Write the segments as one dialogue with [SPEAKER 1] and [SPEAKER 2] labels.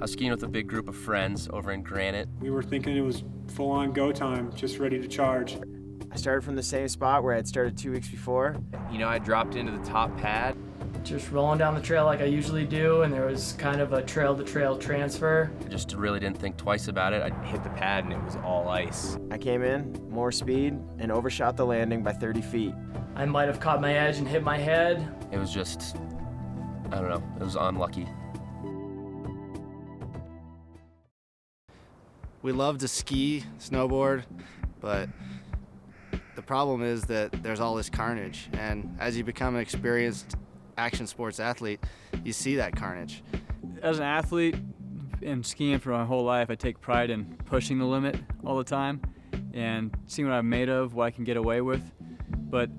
[SPEAKER 1] I was skiing with a big group of friends over in Granite.
[SPEAKER 2] We were thinking it was full-on go time, just ready to charge.
[SPEAKER 3] I started from the same spot where I had started 2 weeks before.
[SPEAKER 4] You know, I dropped into the top pad.
[SPEAKER 5] Just rolling down the trail like I usually do, and there was kind of a trail-to-trail transfer.
[SPEAKER 1] I just really didn't think twice about it. I
[SPEAKER 4] Hit the pad and it was all ice.
[SPEAKER 3] I came in, more speed, and overshot the landing by 30 feet.
[SPEAKER 5] I might have caught my edge and hit my head.
[SPEAKER 1] It was just, I don't know, it was unlucky.
[SPEAKER 6] We love to ski, snowboard, but the problem is that there's all this carnage. And as you become an experienced action sports athlete, you see that carnage.
[SPEAKER 7] As an athlete and skiing for my whole life, I take pride in pushing the limit all the time and seeing what I'm made of, what I can get away with. But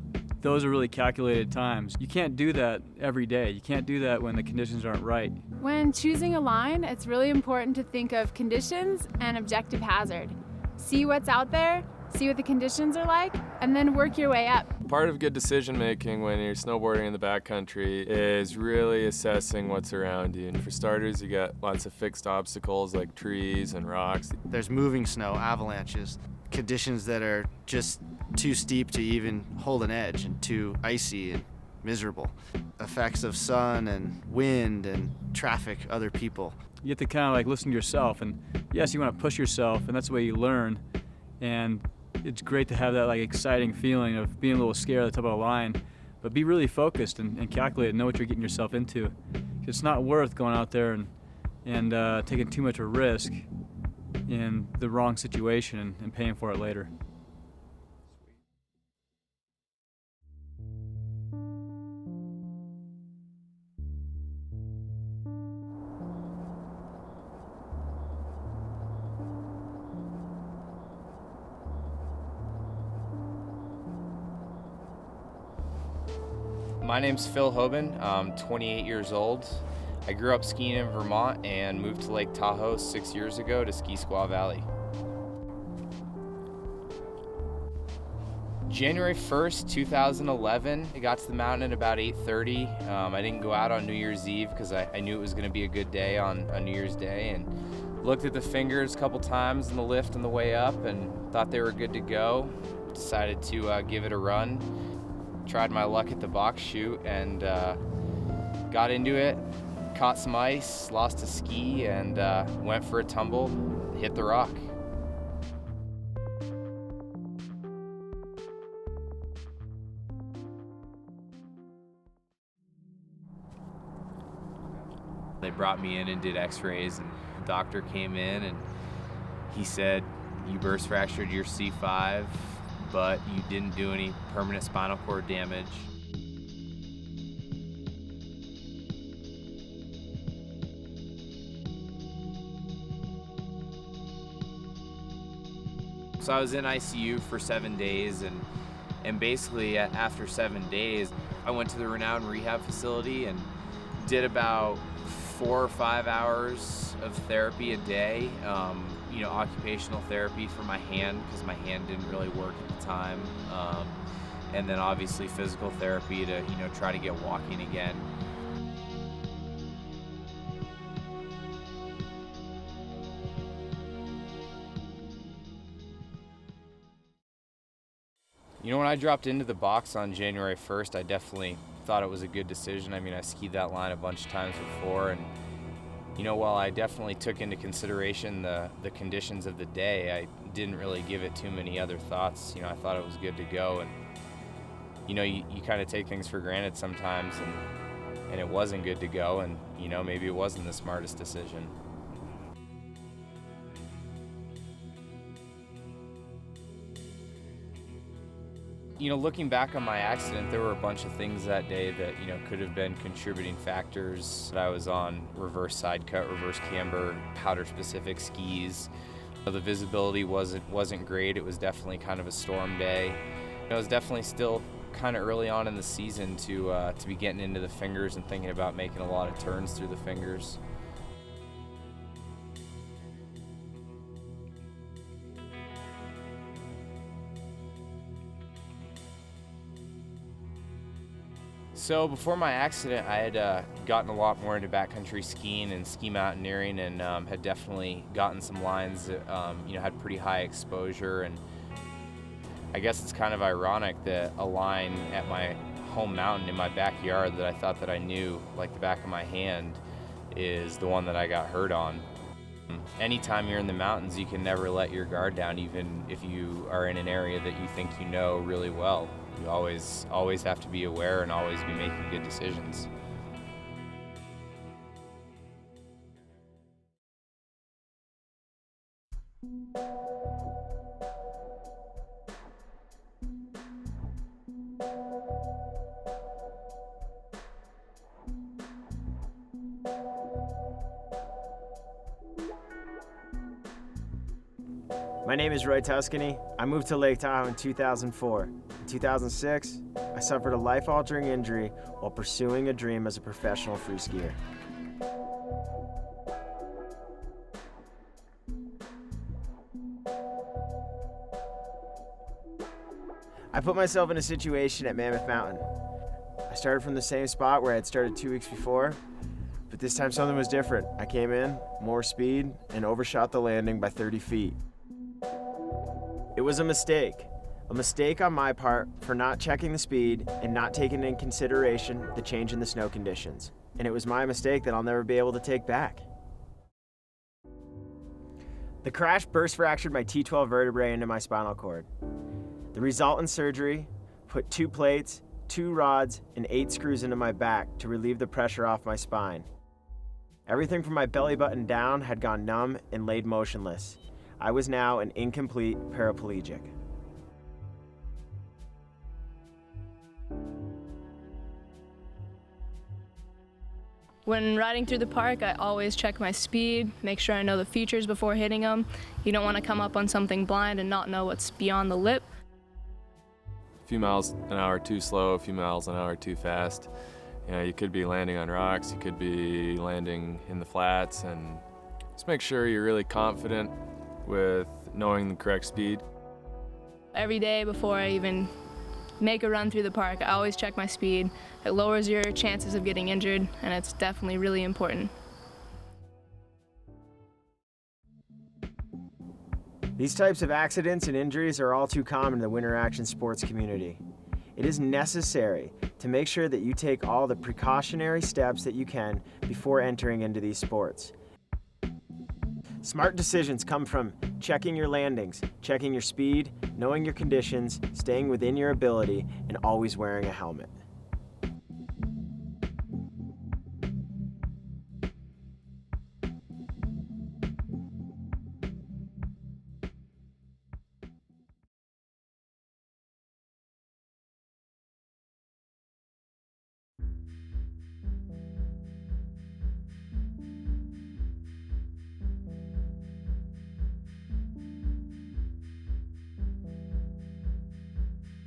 [SPEAKER 7] those are really calculated times. You can't do that every day. You can't do that when the conditions aren't right.
[SPEAKER 8] When choosing a line, it's really important to think of conditions and objective hazard. See what's out there, see what the conditions are like, and then work your way up.
[SPEAKER 9] Part of good decision making when you're snowboarding in the backcountry is really assessing what's around you. And for starters, you got lots of fixed obstacles like trees and rocks.
[SPEAKER 6] There's moving snow, avalanches, conditions that are just too steep to even hold an edge and too icy and miserable. Effects of sun and wind and traffic, other people.
[SPEAKER 7] You have to kind of like listen to yourself, and yes, you want to push yourself, and that's the way you learn. And it's great to have that like exciting feeling of being a little scared at the top of the line, but be really focused and calculated, know what you're getting yourself into. It's not worth going out there and taking too much of a risk in the wrong situation and paying for it later.
[SPEAKER 4] My name's Phil Hoban. I'm 28 years old. I grew up skiing in Vermont and moved to Lake Tahoe 6 years ago to ski Squaw Valley. January 1st, 2011, I got to the mountain at about 8:30. I didn't go out on New Year's Eve because I knew it was going to be a good day on New Year's Day, and looked at the fingers a couple times in the lift on the way up and thought they were good to go. Decided to give it a run. Tried my luck at the box chute and got into it, caught some ice, lost a ski, and went for a tumble, hit the rock. They brought me in and did x-rays, and the doctor came in and he said, "You burst fractured your C5, but you didn't do any permanent spinal cord damage." So I was in ICU for 7 days, and basically after 7 days, I went to the Renown Rehab Facility and did about 4 or 5 hours of therapy a day. Occupational therapy for my hand, because my hand didn't really work at the time. And then obviously physical therapy to, try to get walking again. When I dropped into the box on January 1st, I definitely thought it was a good decision. I mean, I skied that line a bunch of times before, and while I definitely took into consideration the conditions of the day, I didn't really give it too many other thoughts. I thought it was good to go, and you kind of take things for granted sometimes, and it wasn't good to go, and maybe it wasn't the smartest decision. Looking back on my accident, there were a bunch of things that day that, could have been contributing factors. I was on reverse side cut, reverse camber, powder specific skis. The visibility wasn't great. It was definitely kind of a storm day. It was definitely still kind of early on in the season to be getting into the fingers and thinking about making a lot of turns through the fingers. So before my accident, I had gotten a lot more into backcountry skiing and ski mountaineering, and had definitely gotten some lines that had pretty high exposure. And I guess it's kind of ironic that a line at my home mountain in my backyard that I thought that I knew like the back of my hand is the one that I got hurt on. Anytime you're in the mountains, you can never let your guard down, even if you are in an area that you think you know really well. You always have to be aware and always be making good decisions.
[SPEAKER 3] My name is Roy Tuscany. I moved to Lake Tahoe in 2004. In 2006, I suffered a life-altering injury while pursuing a dream as a professional free skier. I put myself in a situation at Mammoth Mountain. I started from the same spot where I had started 2 weeks before, but this time something was different. I came in, more speed, and overshot the landing by 30 feet. It was a mistake on my part for not checking the speed and not taking into consideration the change in the snow conditions. And it was my mistake that I'll never be able to take back. The crash burst fractured my T12 vertebrae into my spinal cord. The resultant surgery put 2 plates, 2 rods, and 8 screws into my back to relieve the pressure off my spine. Everything from my belly button down had gone numb and laid motionless. I was now an incomplete paraplegic.
[SPEAKER 10] When riding through the park, I always check my speed, make sure I know the features before hitting them. You don't want to come up on something blind and not know what's beyond the lip.
[SPEAKER 9] A few miles an hour too slow, a few miles an hour too fast. You could be landing on rocks, you could be landing in the flats, and just make sure you're really confident with knowing the correct speed.
[SPEAKER 10] Every day before I even make a run through the park, I always check my speed. It lowers your chances of getting injured, and it's definitely really important.
[SPEAKER 3] These types of accidents and injuries are all too common in the winter action sports community. It is necessary to make sure that you take all the precautionary steps that you can before entering into these sports. Smart decisions come from checking your landings, checking your speed, knowing your conditions, staying within your ability, and always wearing a helmet.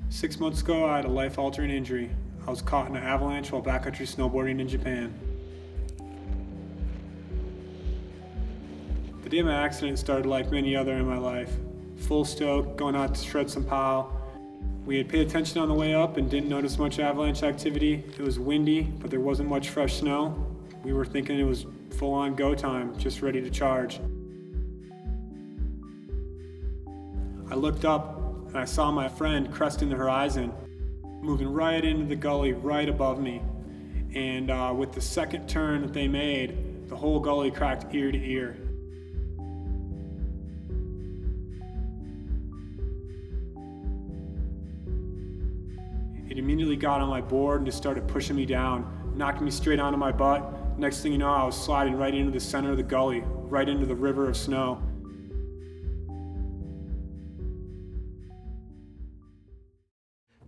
[SPEAKER 2] Six months ago, I had a life-altering injury. I was caught in an avalanche while backcountry snowboarding in Japan. The day of my accident started like many other in my life. Full stoke, going out to shred some pile. We had paid attention on the way up and didn't notice much avalanche activity. It was windy, but there wasn't much fresh snow. We were thinking it was full-on go time, just ready to charge. I looked up and I saw my friend cresting the horizon, moving right into the gully right above me. And with the second turn that they made, the whole gully cracked ear to ear. It immediately got on my board and just started pushing me down, knocking me straight onto my butt. Next thing you know, I was sliding right into the center of the gully, right into the river of snow.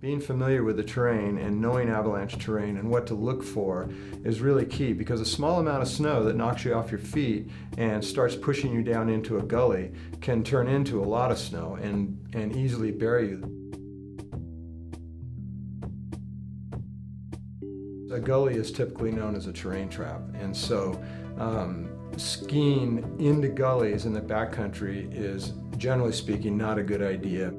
[SPEAKER 11] Being familiar with the terrain and knowing avalanche terrain and what to look for is really key, because a small amount of snow that knocks you off your feet and starts pushing you down into a gully can turn into a lot of snow and easily bury you. A gully is typically known as a terrain trap, and so skiing into gullies in the backcountry is, generally speaking, not a good idea.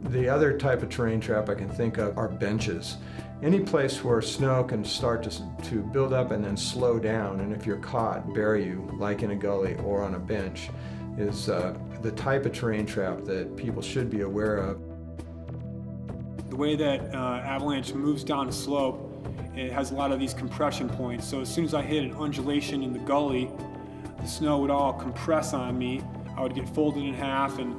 [SPEAKER 11] The other type of terrain trap I can think of are benches. Any place where snow can start to build up and then slow down, and if you're caught, bury you, like in a gully or on a bench, is the type of terrain trap that people should be aware of.
[SPEAKER 2] The way that Avalanche moves down a slope, it has a lot of these compression points. So as soon as I hit an undulation in the gully, the snow would all compress on me. I would get folded in half and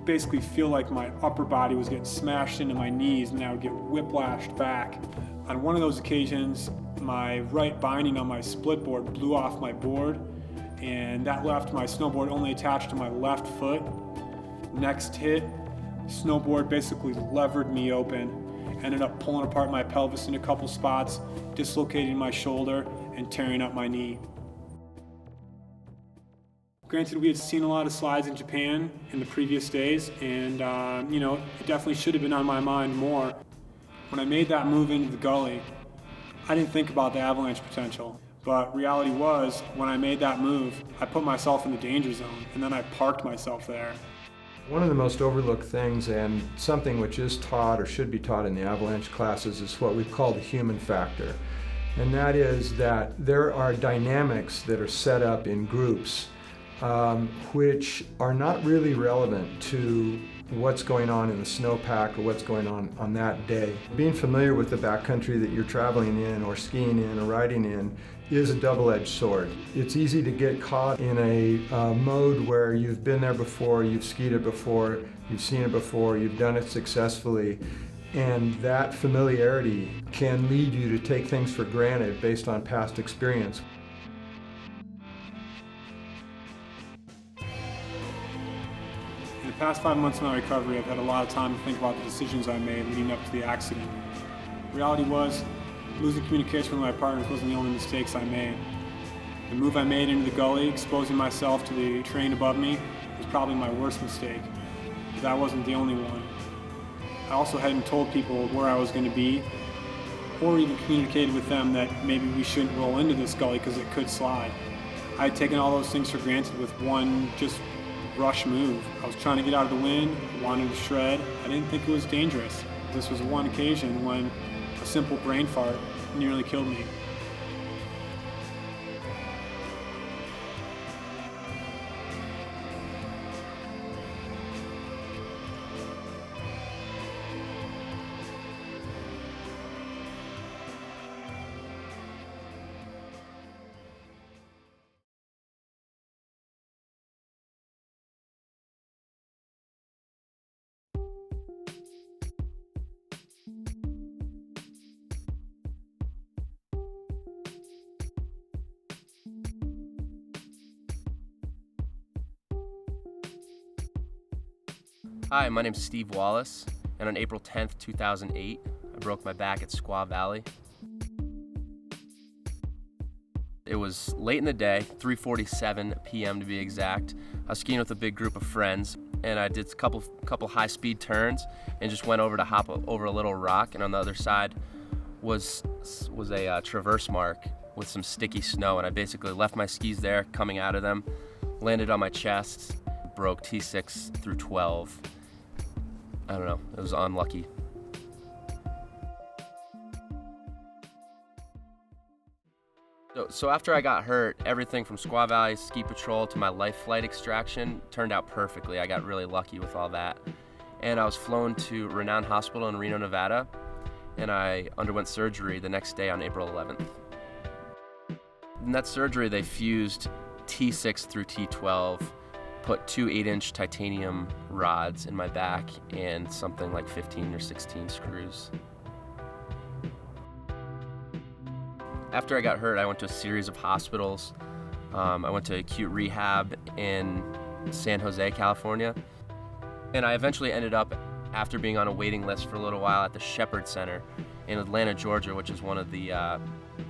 [SPEAKER 2] basically feel like my upper body was getting smashed into my knees, and I would get whiplashed back. On one of those occasions, my right binding on my split board blew off my board, and that left my snowboard only attached to my left foot. Next hit, snowboard basically levered me open, ended up pulling apart my pelvis in a couple spots, dislocating my shoulder, and tearing up my knee. Granted, we had seen a lot of slides in Japan in the previous days, and it definitely should have been on my mind more. When I made that move into the gully, I didn't think about the avalanche potential. But reality was, when I made that move, I put myself in the danger zone, and then I parked myself there.
[SPEAKER 11] One of the most overlooked things, and something which is taught or should be taught in the avalanche classes, is what we call the human factor. And that is that there are dynamics that are set up in groups which are not really relevant to what's going on in the snowpack or what's going on that day. Being familiar with the backcountry that you're traveling in or skiing in or riding in is a double-edged sword. It's easy to get caught in a mode where you've been there before, you've skied it before, you've seen it before, you've done it successfully, and that familiarity can lead you to take things for granted based on past experience.
[SPEAKER 2] In the past 5 months of my recovery, I've had a lot of time to think about the decisions I made leading up to the accident. The reality was, losing communication with my partners wasn't the only mistakes I made. The move I made into the gully, exposing myself to the terrain above me, was probably my worst mistake. But that wasn't the only one. I also hadn't told people where I was going to be, or even communicated with them that maybe we shouldn't roll into this gully because it could slide. I had taken all those things for granted with one just rush move. I was trying to get out of the wind, wanted to shred. I didn't think it was dangerous. This was one occasion when a simple brain fart nearly killed me.
[SPEAKER 1] Hi, my name's Steve Wallace, and on April 10th, 2008, I broke my back at Squaw Valley. It was late in the day, 3:47 p.m. to be exact. I was skiing with a big group of friends, and I did a couple high-speed turns and just went over to hop over a little rock, and on the other side was a traverse mark with some sticky snow, and I basically left my skis there, coming out of them, landed on my chest, broke T6 through 12. I don't know, it was unlucky. So after I got hurt, everything from Squaw Valley Ski Patrol to my life flight extraction turned out perfectly. I got really lucky with all that. And I was flown to Renown Hospital in Reno, Nevada, and I underwent surgery the next day on April 11th. In that surgery, they fused T6 through T12, put two 8-inch titanium rods in my back and something like 15 or 16 screws. After I got hurt, I went to a series of hospitals. I went to acute rehab in San Jose, California. And I eventually ended up, after being on a waiting list for a little while, at the Shepherd Center in Atlanta, Georgia, which is one of the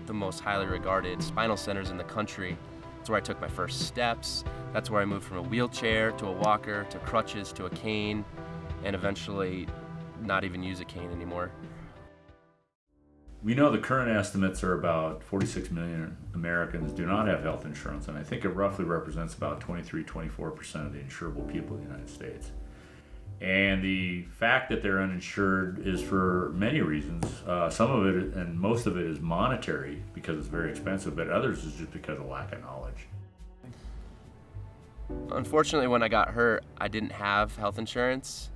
[SPEAKER 1] most highly regarded spinal centers in the country. That's where I took my first steps. That's where I moved from a wheelchair to a walker to crutches to a cane, and eventually not even use a cane anymore.
[SPEAKER 12] We know the current estimates are about 46 million Americans do not have health insurance, and I think it roughly represents about 23-24% of the insurable people in the United States. And the fact that they're uninsured is for many reasons. Some of it, and most of it, is monetary because it's very expensive, but others is just because of lack of knowledge.
[SPEAKER 1] Unfortunately, when I got hurt, I didn't have health insurance.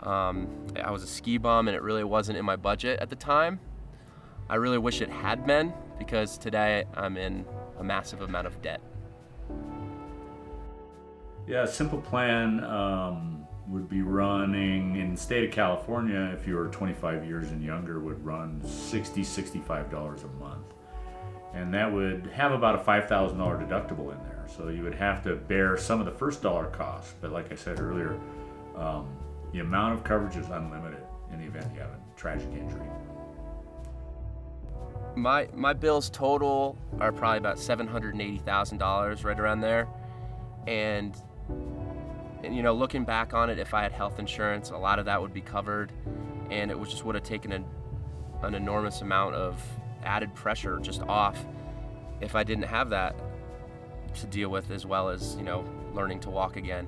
[SPEAKER 1] I was a ski bum and it really wasn't in my budget at the time. I really wish it had been, because today I'm in a massive amount of debt.
[SPEAKER 12] Yeah, a simple plan would be running in the state of California, if you were 25 years and younger, would run $65 a month. And that would have about a $5,000 deductible in there. So you would have to bear some of the first dollar costs. But like I said earlier, the amount of coverage is unlimited in the event you have a tragic injury.
[SPEAKER 1] My bills total are probably about $780,000, right around there. And you know, looking back on it, if I had health insurance, a lot of that would be covered, and it would have taken an enormous amount of added pressure just off if I didn't have that to deal with, as well as, you know, learning to walk again.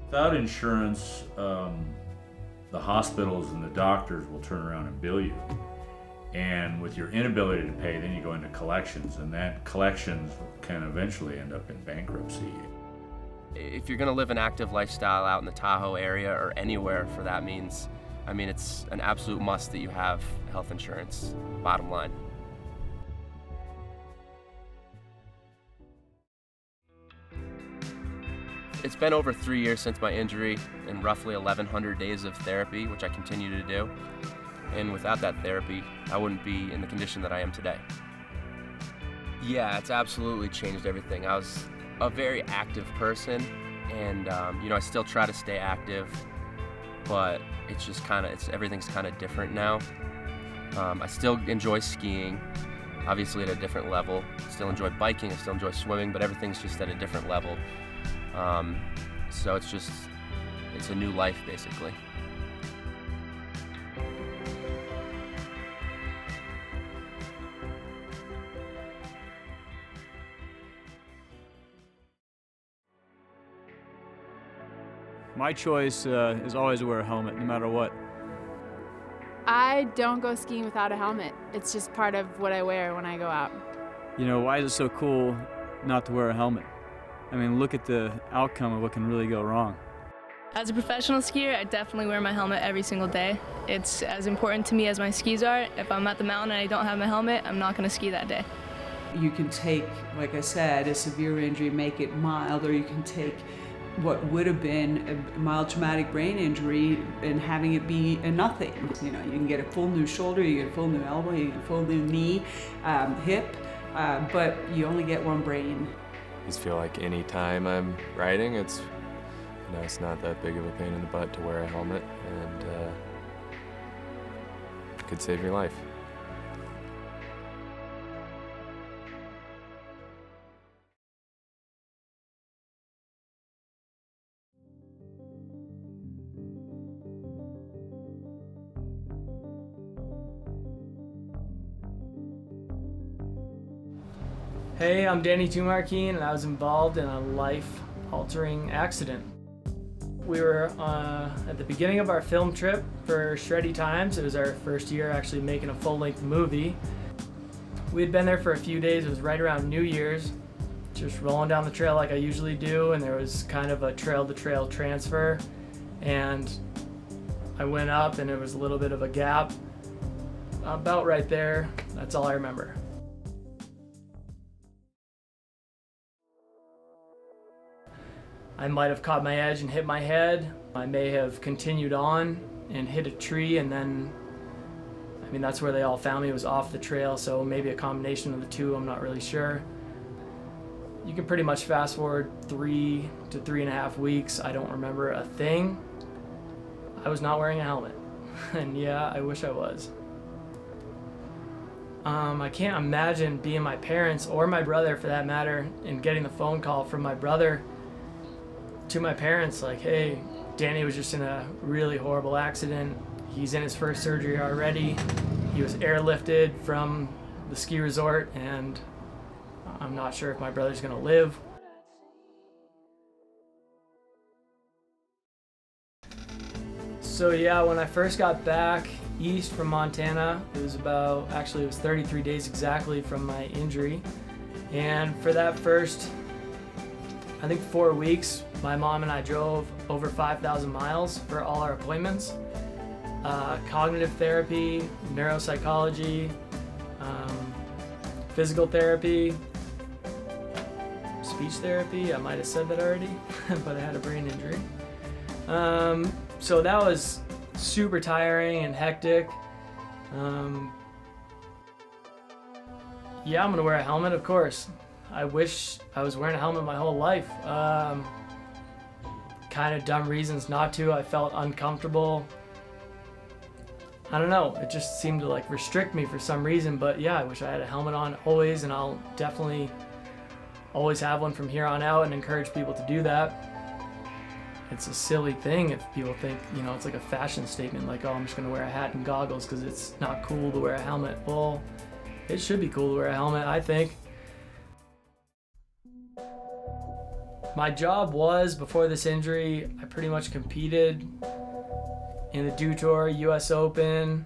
[SPEAKER 12] Without insurance, the hospitals and the doctors will turn around and bill you. And with your inability to pay, then you go into collections, and that collections can eventually end up in bankruptcy.
[SPEAKER 1] If you're gonna live an active lifestyle out in the Tahoe area, or anywhere for that means, I mean, it's an absolute must that you have health insurance, bottom line. It's been over 3 years since my injury and roughly 1,100 days of therapy, which I continue to do. And without that therapy, I wouldn't be in the condition that I am today. Yeah, it's absolutely changed everything. I was a very active person, and you know, I still try to stay active, but it's just everything's kind of different now. I still enjoy skiing, obviously at a different level. I still enjoy biking, I still enjoy swimming, but everything's just at a different level. So it's a new life, basically.
[SPEAKER 7] My choice is always to wear a helmet, no matter what.
[SPEAKER 8] I don't go skiing without a helmet. It's just part of what I wear when I go out.
[SPEAKER 7] You know, why is it so cool not to wear a helmet? I mean, look at the outcome of what can really go wrong.
[SPEAKER 10] As a professional skier, I definitely wear my helmet every single day. It's as important to me as my skis are. If I'm at the mountain and I don't have my helmet, I'm not going to ski that day.
[SPEAKER 13] You can take, like I said, a severe injury, make it mild, or you can take what would have been a mild traumatic brain injury and having it be a nothing. You know, you can get a full new shoulder, you get a full new elbow, you get a full new knee, hip, but you only get one brain.
[SPEAKER 9] I just feel like any time I'm riding, it's not that big of a pain in the butt to wear a helmet, and it could save your life.
[SPEAKER 5] Hey, I'm Danny Tumarkeen, and I was involved in a life-altering accident. We were at the beginning of our film trip for Shreddy Times. It was our first year actually making a full-length movie. We had been there for a few days. It was right around New Year's, just rolling down the trail like I usually do, and there was kind of a trail-to-trail transfer, and I went up and there was a little bit of a gap about right there. That's all I remember. I might have caught my edge and hit my head. I may have continued on and hit a tree, and then, I mean, that's where they all found me. It was off the trail, so maybe a combination of the two, I'm not really sure. You can pretty much fast forward 3 to 3.5 weeks. I don't remember a thing. I was not wearing a helmet, and yeah, I wish I was. I can't imagine being my parents, or my brother for that matter, and getting the phone call from my brother to my parents like, hey, Danny was just in a really horrible accident. He's in his first surgery already. He was airlifted from the ski resort, and I'm not sure if my brother's gonna live. So yeah, when I first got back east from Montana, it was 33 days exactly from my injury. And for that first, I think 4 weeks, my mom and I drove over 5,000 miles for all our appointments. Cognitive therapy, neuropsychology, physical therapy, speech therapy. I might have said that already, but I had a brain injury. So that was super tiring and hectic. Yeah, I'm gonna wear a helmet, of course. I wish I was wearing a helmet my whole life. Kind of dumb reasons not to. I felt uncomfortable. I don't know, it just seemed to like restrict me for some reason, but yeah, I wish I had a helmet on always, and I'll definitely always have one from here on out and encourage people to do that. It's a silly thing if people think, you know, it's like a fashion statement, like, oh, I'm just gonna wear a hat and goggles because it's not cool to wear a helmet. Well, it should be cool to wear a helmet, I think. My job was, before this injury, I pretty much competed in the Dew Tour, US Open,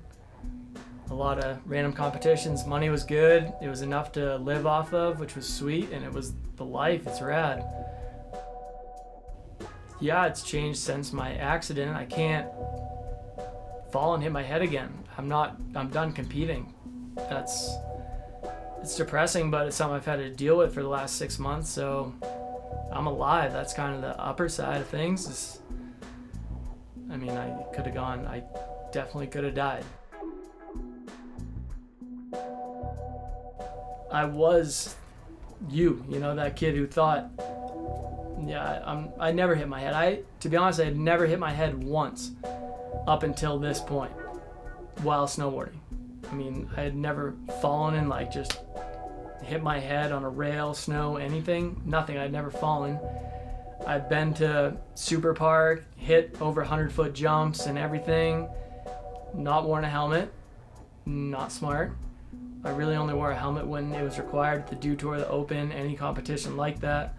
[SPEAKER 5] a lot of random competitions. Money was good. It was enough to live off of, which was sweet, and it was the life. It's rad. Yeah, it's changed since my accident. I can't fall and hit my head again. I'm done competing. It's depressing, but it's something I've had to deal with for the last 6 months, so I'm alive. That's kind of the upper side of things. I definitely could have died. I was you know, that kid who thought, yeah, I never hit my head. To be honest, I had never hit my head once up until this point while snowboarding. I mean, I had never fallen and like just hit my head on a rail, snow, anything, nothing. I'd never fallen. I've been to Super Park, hit over 100-foot jumps and everything, not worn a helmet, not smart. I really only wore a helmet when it was required at the Dew Tour, the Open, any competition like that.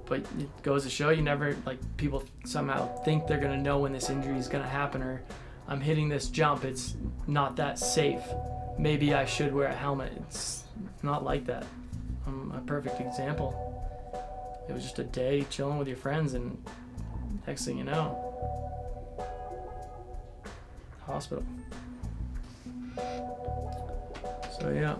[SPEAKER 5] But it goes to show you never, like, people somehow think they're gonna know when this injury is gonna happen, or I'm hitting this jump, it's not that safe. Maybe I should wear a helmet. It's not like that. I'm a perfect example. It was just a day chilling with your friends, and next thing you know, hospital. So yeah.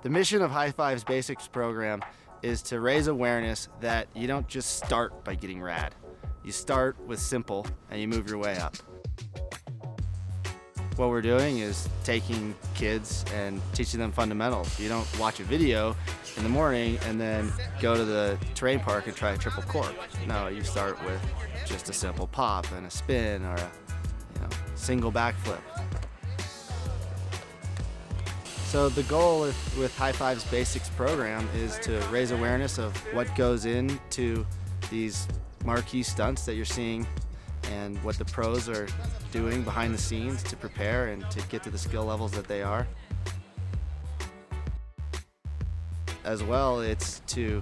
[SPEAKER 6] The mission of High-Five's B.A.S.I.C.S program is to raise awareness that you don't just start by getting rad. You start with simple and you move your way up. What we're doing is taking kids and teaching them fundamentals. You don't watch a video in the morning and then go to the terrain park and try a triple cork. No, you start with just a simple pop and a spin or a single backflip. So the goal with High-Five's B.A.S.I.C.S program is to raise awareness of what goes into these marquee stunts that you're seeing and what the pros are doing behind the scenes to prepare and to get to the skill levels that they are. As well, it's to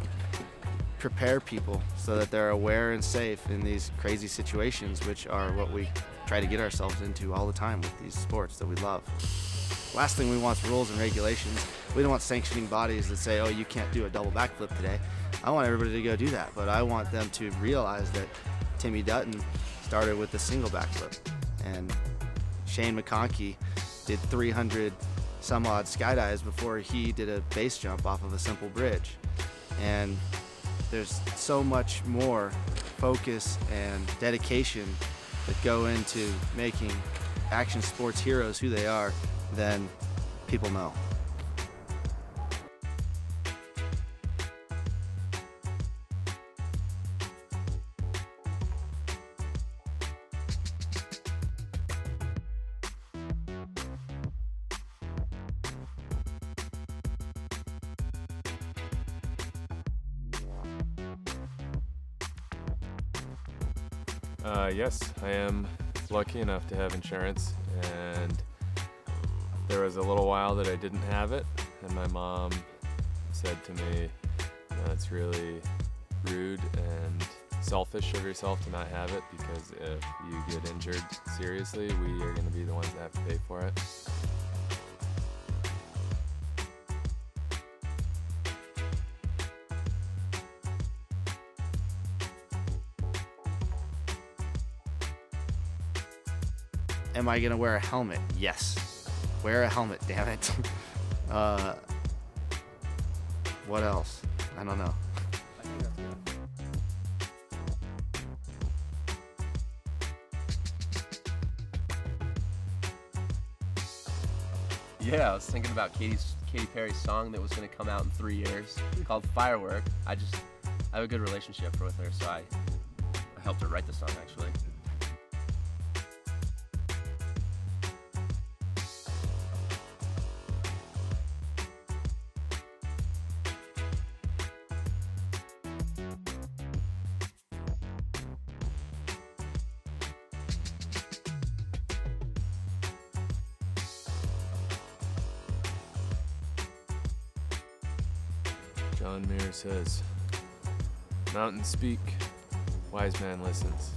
[SPEAKER 6] prepare people so that they're aware and safe in these crazy situations, which are what we try to get ourselves into all the time with these sports that we love. Last thing we want is rules and regulations. We don't want sanctioning bodies that say, oh, you can't do a double backflip today. I want everybody to go do that, but I want them to realize that Timmy Dutton started with a single backflip, and Shane McConkey did 300 some odd skydives before he did a base jump off of a simple bridge. And there's so much more focus and dedication that go into making action sports heroes who they are than people know.
[SPEAKER 9] Yes, I am lucky enough to have insurance, and there was a little while that I didn't have it, and my mom said to me, it's really rude and selfish of yourself to not have it, because if you get injured seriously, we are going to be the ones that have to pay for it.
[SPEAKER 6] Am I gonna wear a helmet? Yes. Wear a helmet, damn it. What else? I don't know.
[SPEAKER 1] Yeah, I was thinking about Katy Perry's song that was going to come out in 3 years called Firework. I have a good relationship with her, so I helped her write the song, actually.
[SPEAKER 9] John Muir says, "Mountains speak, wise man listens."